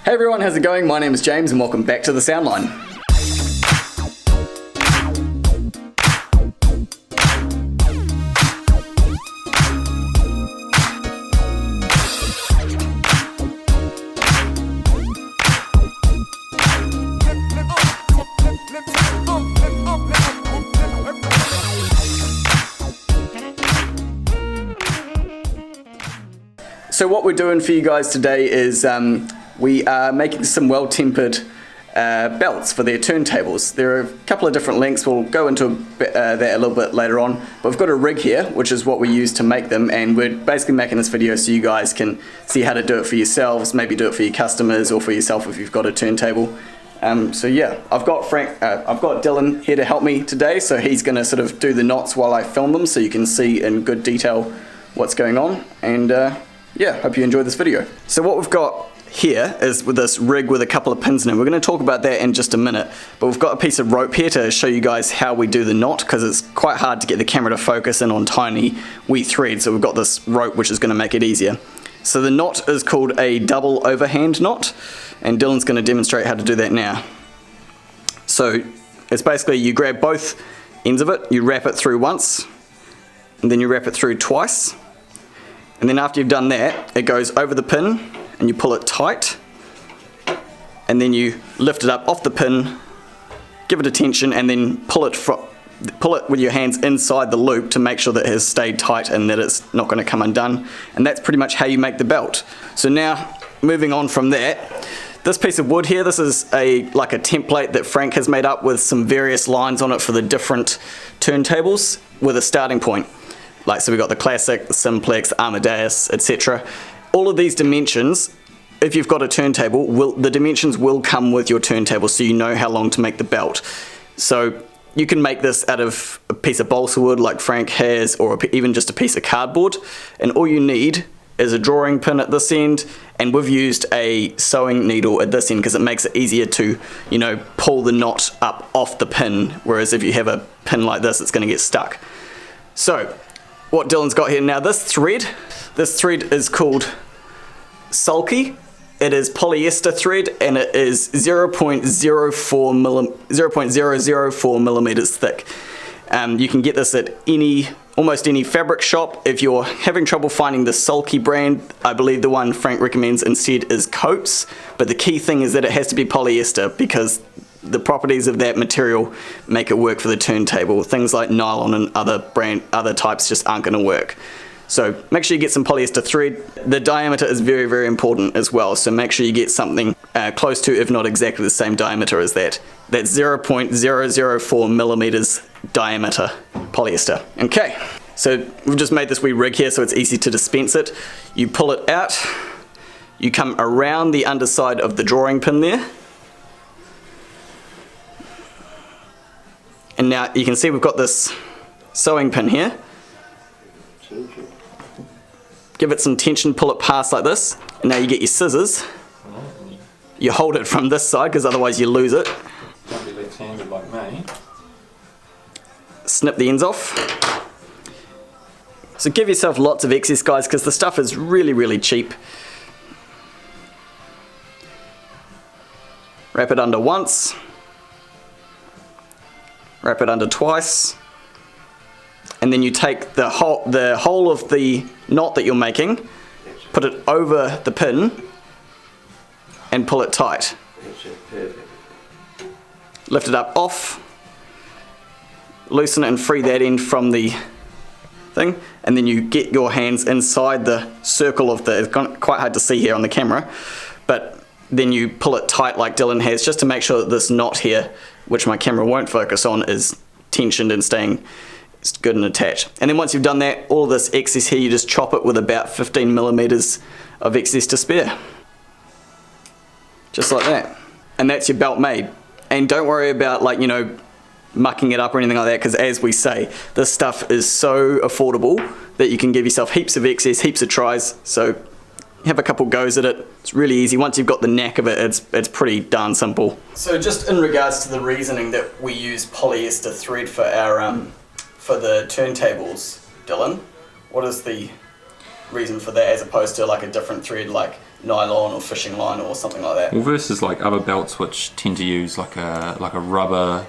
Hey everyone, how's it going? My name is James and welcome back to the Soundline. So what we're doing for you guys today is we are making some Well Tempered belts for their turntables. There are a couple of different lengths. We'll go into that a little bit later on. But we've got a rig here, which is what we use to make them, and we're basically making this video so you guys can see how to do it for yourselves, maybe do it for your customers or for yourself if you've got a turntable. So yeah, I've got Dylan here to help me today, so he's going to sort of do the knots while I film them so you can see in good detail what's going on, and yeah, hope you enjoy this video. So what we've got here is with this rig with a couple of pins in it. We're going to talk about that in just a minute, but we've got a piece of rope here to show you guys how we do the knot, because it's quite hard to get the camera to focus in on tiny wee threads, so we've got this rope which is going to make it easier. So the knot is called a double overhand knot, and Dylan's going to demonstrate how to do that now. So it's basically you grab both ends of it, you wrap it through once, and then you wrap it through twice, and then after you've done that, it goes over the pin and you pull it tight, and then you lift it up off the pin, give it a tension, and then pull it with your hands inside the loop to make sure that it has stayed tight and that it's not going to come undone. And that's pretty much how you make the belt. So now, moving on from that, this piece of wood here, this is like a template that Frank has made up with some various lines on it for the different turntables with a starting point. Like, so we've got the Classic, the Simplex, the Amadeus, etc. All of these dimensions, if you've got a turntable, the dimensions will come with your turntable, so you know how long to make the belt. So you can make this out of a piece of balsa wood like Frank has, or even just a piece of cardboard, and all you need is a drawing pin at this end, and we've used a sewing needle at this end because it makes it easier to, you know, pull the knot up off the pin, whereas if you have a pin like this, it's going to get stuck. So what Dylan's got here now, this thread is called sulky. It is polyester thread, and it is 0.004 millimeters thick. You can get this at almost any fabric shop. If you're having trouble finding the sulky brand, I believe the one Frank recommends instead is Coates, but the key thing is that it has to be polyester because the properties of that material make it work for the turntable. Things like nylon and other types just aren't going to work. So make sure you get some polyester thread. The diameter is very, very important as well, so make sure you get something close to, if not exactly the same diameter as that. That's 0.004 millimeters diameter polyester. Okay, so we've just made this wee rig here so it's easy to dispense it. You pull it out, you come around the underside of the drawing pin there, and now you can see we've got this sewing pin here. Give it some tension, pull it past like this, and now you get your scissors. You hold it from this side because otherwise you lose it. Don't be left-handed like me. Snip the ends off. So give yourself lots of excess, guys, because the stuff is really, really cheap. Wrap it under once. Wrap it under twice, and then you take the whole of the knot that you're making, put it over the pin, and pull it tight. Lift it up off, loosen it and free that end from the thing, and then you get your hands inside the circle of it's quite hard to see here on the camera, but then you pull it tight like Dylan has, just to make sure that this knot here, which my camera won't focus on, is tensioned and staying good and attached. And then once you've done that, all this excess here, you just chop it with about 15 millimeters of excess to spare. Just like that. And that's your belt made. And don't worry about, like, you know, mucking it up or anything like that, because as we say, this stuff is so affordable that you can give yourself heaps of excess, heaps of tries. So have a couple goes at it. It's really easy. Once you've got the knack of it, it's pretty darn simple. So just in regards to the reasoning that we use polyester thread for our for the turntables, Dylan, what is the reason for that as opposed to like a different thread like nylon or fishing line or something like that. Well, versus like other belts which tend to use like a rubber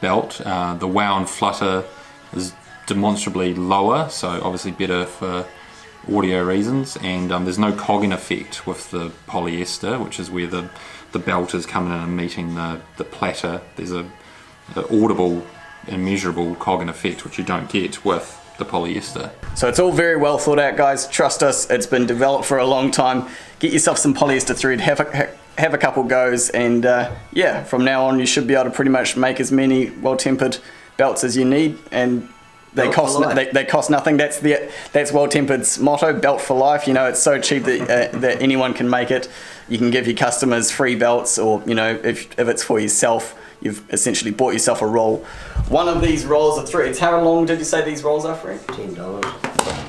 belt, the wow and flutter is demonstrably lower, so obviously better for audio reasons, and there's no cogging effect with the polyester, which is where the belt is coming in and meeting the platter. There's a audible and measurable cogging effect which you don't get with the polyester. So it's all very well thought out, guys. Trust us, it's been developed for a long time. Get yourself some polyester thread, have a couple goes, and yeah, from now on you should be able to pretty much make as many well-tempered belts as you need, and they cost nothing. That's Well Tempered's motto, belt for life. You know, it's so cheap that anyone can make it. You can give your customers free belts, or you know, if it's for yourself, you've essentially bought yourself a roll. One of these rolls of threads, how long did you say these rolls are, Frank? $10.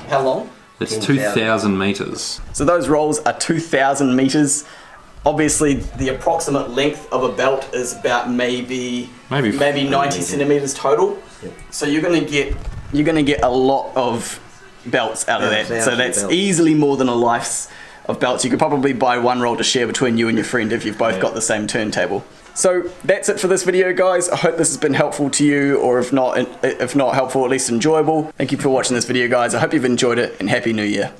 How long? It's 2,000 meters. So those rolls are 2,000 meters. Obviously, the approximate length of a belt is about maybe 90 centimeters total. Yep. So you're gonna get a lot of belts out of that. So that's easily more than a life's of belts. You could probably buy one roll to share between you and your friend if you've both got the same turntable. So that's it for this video, guys. I hope this has been helpful to you, or if not helpful, at least enjoyable. Thank you for watching this video, guys. I hope you've enjoyed it, and Happy New Year.